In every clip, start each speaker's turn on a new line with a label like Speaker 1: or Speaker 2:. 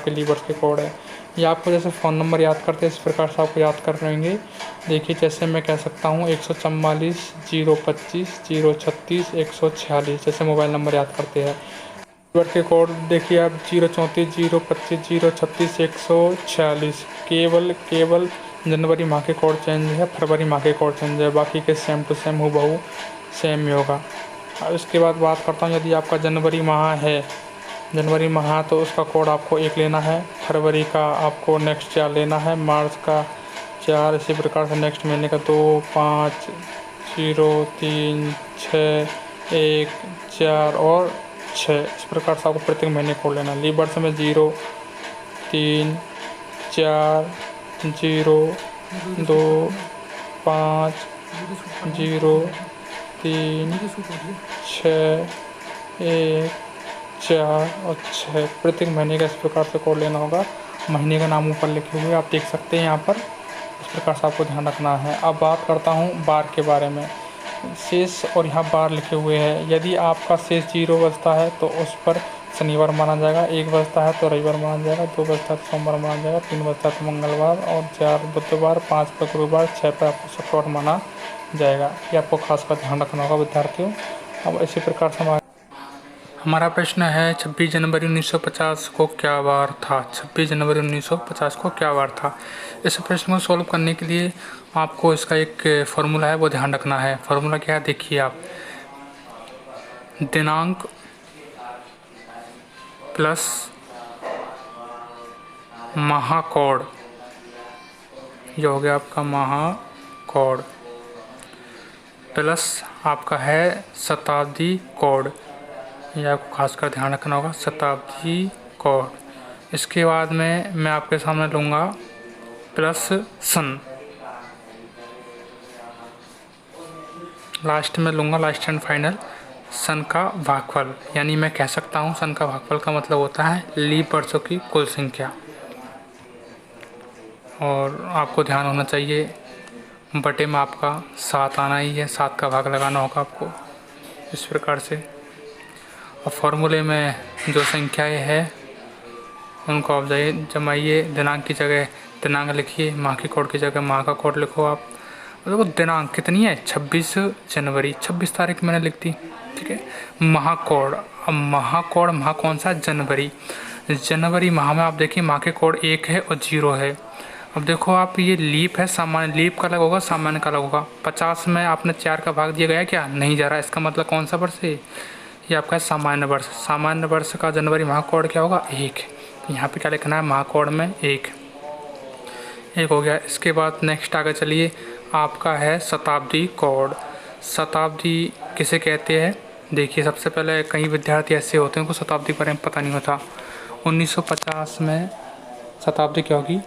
Speaker 1: आपके लीवर्स के कोड है। ये आपको जैसे फ़ोन नंबर याद करते हैं इस प्रकार से आपको याद कर लेंगे। देखिए जैसे मैं कह सकता हूँ 144 025 036 146, जैसे मोबाइल नंबर याद करते हैं। लीवर के कोड देखिए आप 034 025 036 146। केवल जनवरी माह के कोड चेंज है, फरवरी माह के कोड चेंज है, बाकी के सेम टू सेम हूबहू सेम ही होगा। अब इसके बाद बात करता हूँ, यदि आपका जनवरी माह है, जनवरी माह तो उसका कोड आपको 1 लेना है, फरवरी का आपको नेक्स्ट 4 लेना है, मार्च का 4, इसी प्रकार से नेक्स्ट महीने का 2 5 0 3 6 1 4 और 6, इस प्रकार से आपको प्रत्येक महीने कोड लेना है। लीवर्स में 0 3 4 0 2 5 0 3 6 1 4 और 6, प्रत्येक महीने का इस प्रकार से कोड लेना होगा। महीने का नाम ऊपर लिखे हुए आप देख सकते हैं यहाँ पर, इस प्रकार से आपको ध्यान रखना है। अब बात करता हूँ बार के बारे में। शेष और यहाँ बार लिखे हुए हैं, यदि आपका शेष 0 बचता है तो उस पर शनिवार माना जाएगा, 1 बचता है तो रविवार माना जाएगा, 2 बचता है तो सोमवार माना जाएगा, 3 बचता है तो मंगलवार और 4 बुधवार, 5 पर गुरुवार, 6 पर आपको शुक्रवार माना जाएगा। ये आपको खासकर ध्यान रखना होगा विद्यार्थियों। अब इसी प्रकार से हमारा प्रश्न है 26 जनवरी 1950 को क्या वार था। 26 जनवरी 1950 को क्या वार था। इस प्रश्न को सॉल्व करने के लिए आपको इसका एक फॉर्मूला है वो ध्यान रखना है। फॉर्मूला क्या है देखिए आप, दिनांक प्लस महाकोड, ये हो गया आपका महाकोड, प्लस आपका है शताब्दी कोड, ये आपको खासकर ध्यान रखना होगा, शताब्दी कोड। इसके बाद में मैं आपके सामने लूँगा प्लस सन, लास्ट में लूँगा लास्ट एंड फाइनल सन का भागफल, यानी मैं कह सकता हूँ सन का भागफल का मतलब होता है लीप वर्षों की कुल संख्या। और आपको ध्यान होना चाहिए बटे में आपका 7 आना ही है, 7 का भाग लगाना होगा आपको इस प्रकार से। और फॉर्मूले में जो संख्याएं हैं उनको आप जाइए जमाइए, दिनांक की जगह दिनांक लिखिए, माह की कोड की जगह माह का कोड लिखो आप। देखो दिनांक कितनी है 26 जनवरी, 26 तारीख मैंने लिख दी, ठीक है। महाकोड, अब महाकोड माह कौन सा, जनवरी। जनवरी माह में आप देखिए माह के कोड 1 है और 0 है। अब देखो आप ये लीप है, सामान्य लीप का अलग होगा, सामान्य का अलग होगा। 50 में आपने 4 का भाग दिया गया क्या, नहीं जा रहा, इसका मतलब कौन सा वर्ष है, ये आपका है सामान्य वर्ष। सामान्य वर्ष का जनवरी माह कोड क्या होगा, 1। यहाँ पे क्या लिखना है, माह कोड में 1 हो गया। इसके बाद नेक्स्ट आगे चलिए, आपका है शताब्दी कोड। शताब्दी किसे कहते हैं, देखिए सबसे पहले कई विद्यार्थी ऐसे होते हैं उनको शताब्दी के बारे में पता नहीं होता। 1950 में शताब्दी क्या होगी,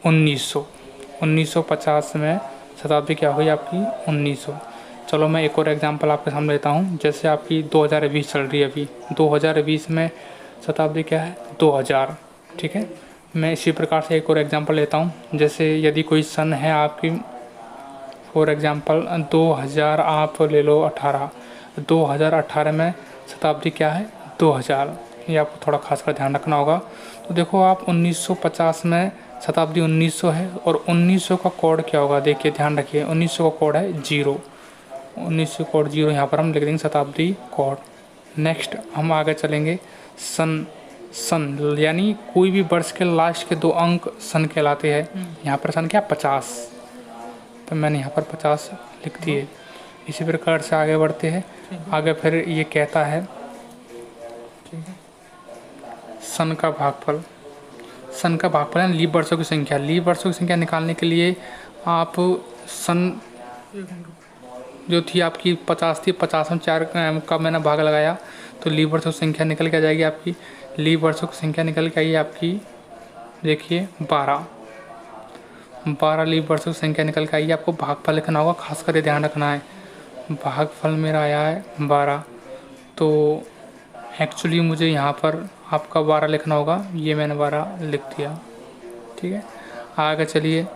Speaker 1: 1950 में शताब्दी क्या होगी आपकी, 1900। चलो मैं एक और एग्जांपल आपके सामने लेता हूँ, जैसे आपकी 2020 चल रही है अभी, 2020 में शताब्दी क्या है, 2000, ठीक है। मैं इसी प्रकार से एक और एग्जांपल लेता हूँ, जैसे यदि कोई सन है आपकी, फॉर एग्जांपल 2000 आप ले लो 18, 2018 में शताब्दी क्या है, 2000, ये आपको थोड़ा खासकर ध्यान रखना होगा। तो देखो आप 1950 में शताब्दी 1900 है और 1900 का कोड क्या होगा, देखिए ध्यान रखिए, 1900 का कोड है 0, 1900 कोड 0, यहाँ पर हम लिख देंगे शताब्दी कोड। नेक्स्ट हम आगे चलेंगे, सन यानी कोई भी वर्ष के लास्ट के 2 अंक सन कहलाते हैं। यहाँ पर सन क्या, 50, तो मैंने यहाँ पर 50 लिख दिए। इसी प्रकार से आगे बढ़ते हैं, आगे फिर ये कहता है सन का भागफल। सन का भागफल है लीप वर्षों की संख्या। लीप वर्षों की संख्या निकालने के लिए आप सन जो थी आपकी 50 थी, 50 में 4 का मैंने भाग लगाया तो लीप वर्षों की संख्या निकल के आ जाएगी आपकी। लीप वर्षों की संख्या निकल के आई आपकी, देखिए 12 लीप वर्षों की संख्या निकल के आई। आपको भागफल लिखना होगा, खासकर ये ध्यान रखना है, भागफल मेरा आया है 12, तो एक्चुअली मुझे यहाँ पर आपका 12 लिखना होगा, ये मैंने 12 लिख दिया, ठीक है। आगे चलिए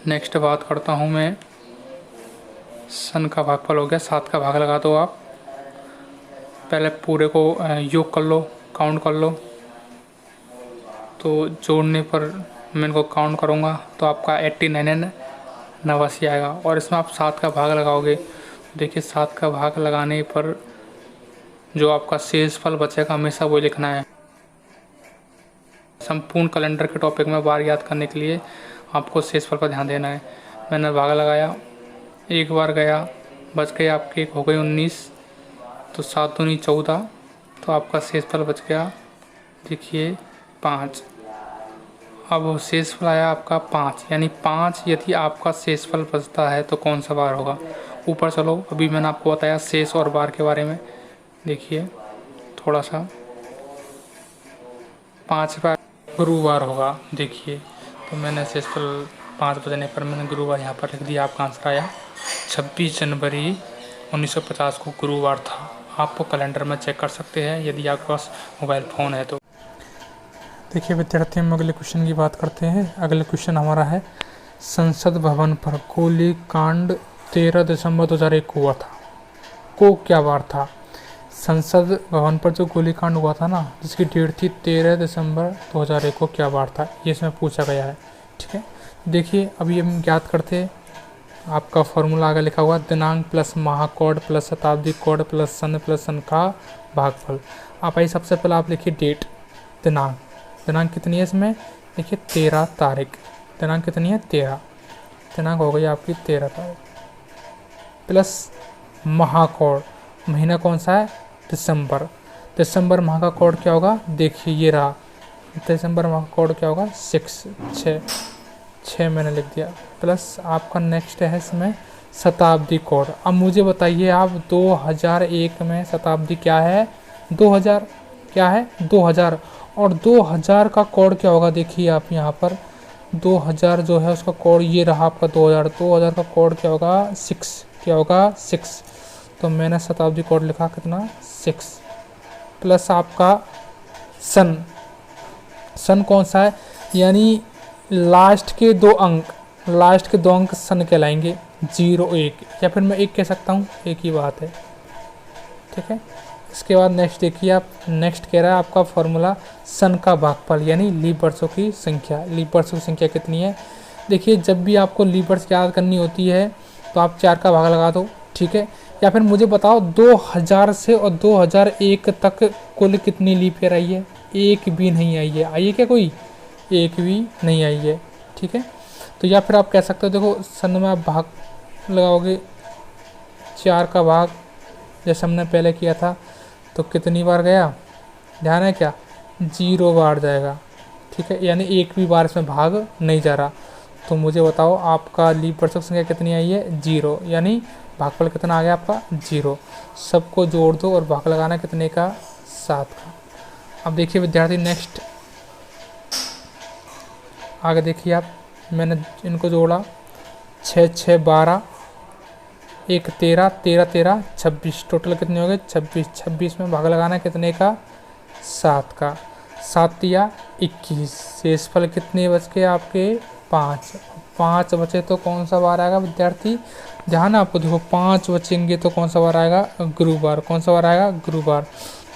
Speaker 1: नेक्स्ट बात करता हूँ मैं, सन का भागफल हो गया, 7 का भाग लगा दो आप, पहले पूरे को योग कर लो, काउंट कर लो, तो जोड़ने पर मैं इनको काउंट करूँगा तो आपका 89 89 आएगा। और इसमें आप 7 का भाग लगाओगे, देखिए 7 का भाग लगाने पर जो आपका शेषफल बचेगा हमेशा वो लिखना है। संपूर्ण कैलेंडर के टॉपिक में बार याद करने के लिए आपको शेषफल पर ध्यान देना है। मैंने भाग लगाया, एक बार गया, बच गए आपके हो गए 19, तो 7 दूनी 14, तो आपका शेषफल बच गया देखिए 5। अब शेषफल आया आपका 5, यानी 5 यदि आपका शेषफल बचता है तो कौन सा बार होगा। ऊपर चलो, अभी मैंने आपको बताया शेष और बार के बारे में। देखिए थोड़ा सा 5 बार गुरुवार होगा। देखिए तो मैंने शेषफल 5 बजने पर मैंने गुरुवार यहाँ पर लिख दिया। आपका आंसर आया 26 जनवरी 1950 को गुरुवार था। आप कैलेंडर में चेक कर सकते हैं यदि आपके पास मोबाइल फ़ोन है तो। देखिए विद्यार्थी, हम अगले क्वेश्चन की बात करते हैं। अगले क्वेश्चन हमारा है, संसद भवन पर गोलीकांड 13 दिसंबर 2001 हुआ था, को क्या वार था। संसद भवन पर जो गोलीकांड हुआ था ना, जिसकी डेट थी 13 दिसंबर 2001 को क्या वार था, ये इसमें पूछा गया है। ठीक है, देखिए अभी हम ज्ञात करते हैं। आपका फॉर्मूला आगे लिखा हुआ, दिनांक प्लस महाकोड प्लस शताब्दी कोड प्लस सन का भागफल। आप आई सबसे पहले आप लिखिए डेट, दिनांक। दिनांक कितनी है इसमें, देखिए 13 तारीख। दिनांक कितनी है 13, दिनांक हो गई आपकी 13 तारीख। प्लस महाकोड, महीना कौन सा है, दिसंबर। दिसंबर माह का कोड क्या होगा, देखिए ये रहा, दिसंबर माह का कोड क्या होगा 6 मैंने लिख दिया। प्लस आपका नेक्स्ट है इसमें शताब्दी कोड। अब मुझे बताइए आप 2001 में शताब्दी क्या है, 2000 क्या है 2000, और 2000 का कोड क्या होगा। देखिए आप यहाँ पर 2000 जो है उसका कोड ये रहा आपका 2000 का कोड क्या होगा 6, क्या होगा 6। तो मैंने शताब्दी कोड लिखा कितना 6। प्लस आपका सन कौन सा है, यानी लास्ट के दो अंक सन कहलाएंगे, 01, या फिर मैं 1 कह सकता हूँ, एक ही बात है। ठीक है, इसके बाद नेक्स्ट देखिए आप, नेक्स्ट कह रहा है आपका फॉर्मूला सन का भागफल, यानी लीप वर्षों की संख्या। लीप वर्षों की संख्या कितनी है, देखिए जब भी आपको लीप वर्ष याद करनी होती है तो आप 4 का भाग लगा दो। ठीक है, या फिर मुझे बताओ 2000 से और 2001 तक कुल कितनी लीप ईयर आई है, एक भी नहीं आई है। आई है क्या कोई, एक भी नहीं आई है। ठीक है, तो या फिर आप कह सकते हो, देखो सन में आप भाग लगाओगे 4 का भाग, जैसे हमने पहले किया था, तो कितनी बार गया, ध्यान है क्या, 0 बार जाएगा। ठीक है, यानी एक भी बार इसमें भाग नहीं जा रहा। तो मुझे बताओ आपका लीप वर्षों की संख्या कितनी आई है, 0, यानी भागफल कितना आ गया आपका 0। सबको जोड़ दो और भाग लगाना कितने का, 7 का। अब देखिए विद्यार्थी नेक्स्ट आगे देखिए आप, मैंने इनको जोड़ा 6 6 12, 1 13 13 13 26, टोटल कितने हो गए 26। 26 में भाग लगाना कितने का, 7 का। 7 या 21, शेषफल कितने बच के आपके 5 बचे तो कौन सा बार आएगा विद्यार्थी, ध्यान आपको, देखो 5 बचेंगे तो कौन सा बार आएगा, गुरुवार। कौन सा बार आएगा, गुरुवार।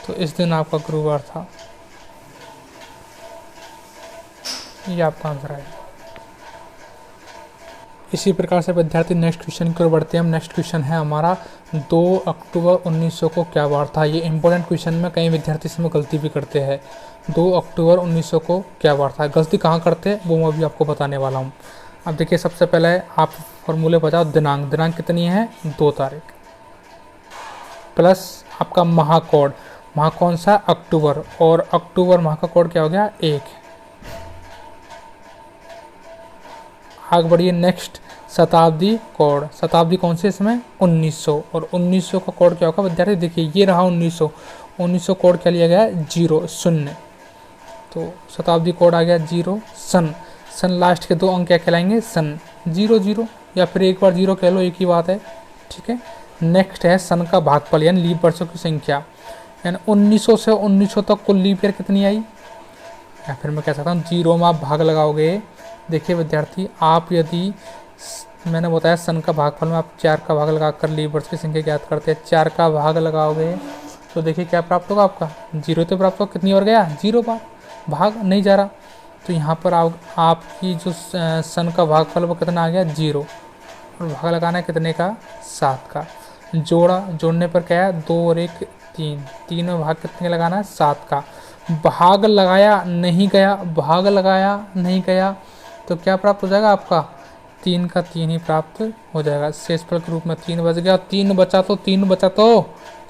Speaker 1: तो इस दिन आपका गुरुवार था, ये आपका आंसर है। इसी प्रकार से विद्यार्थी नेक्स्ट क्वेश्चन की ओर बढ़ते हैं हम। नेक्स्ट क्वेश्चन है हमारा 2 अक्टूबर 1900 को क्या वार था। ये इंपॉर्टेंट क्वेश्चन में कई विद्यार्थी इसमें गलती भी करते हैं। 2 अक्टूबर 1900 को क्या वार था, गलती कहाँ करते हैं वो मैं अभी आपको बताने वाला हूँ। अब देखिए सबसे पहले आप फॉर्मूले बताओ, दिनांक कितनी है 2 तारीख, प्लस आपका महाकोड, माह कौन सा अक्टूबर, और अक्टूबर माह का कोड क्या हो गया 1। आगे बढ़िए नेक्स्ट शताब्दी कोड, शताब्दी कौन सी इसमें 1900, और 1900 का कोड क्या होगा विद्यार्थी, देखिए ये रहा 1900 कोड क्या लिया गया 0 तो शताब्दी कोड आ गया 0। सन लास्ट के 2 अंक क्या कहलाएंगे, सन 00, या फिर एक बार 0 कह लो, एक ही बात है। ठीक है, नेक्स्ट है सन का भागफल, यानी लीप वर्षों की संख्या, यानी 1900 से 1900 तक कुल लीप ईयर कितनी आई, या फिर मैं कह सकता हूँ 0 में आप भाग लगाओगे। देखिए विद्यार्थी, आप यदि मैंने बताया सन का भागफल में आप 4 का भाग लगाकर लीप वर्ष की संख्या ज्ञात करते हैं, 4 का भाग लगाओगे तो देखिए क्या प्राप्त होगा आपका 0 तो प्राप्त होगा, कितनी बार गया 0 बार, भाग नहीं जा रहा। तो यहाँ पर आपकी जो सन का भागफल वो कितना आ गया 0, और भाग लगाना है कितने का 7 का। जोड़ने पर क्या है 2 और 1 3, 3 में भाग कितने लगाना है 7 का। भाग लगाया नहीं गया तो क्या प्राप्त हो जाएगा आपका 3 का 3 ही प्राप्त हो जाएगा। शेषफल के रूप में 3 बच गया, 3 बचा तो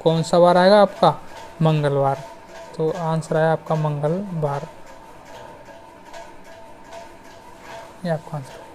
Speaker 1: कौन सा बार आएगा आपका मंगलवार। तो आंसर आया आपका मंगलवार, ये आपका आंसर।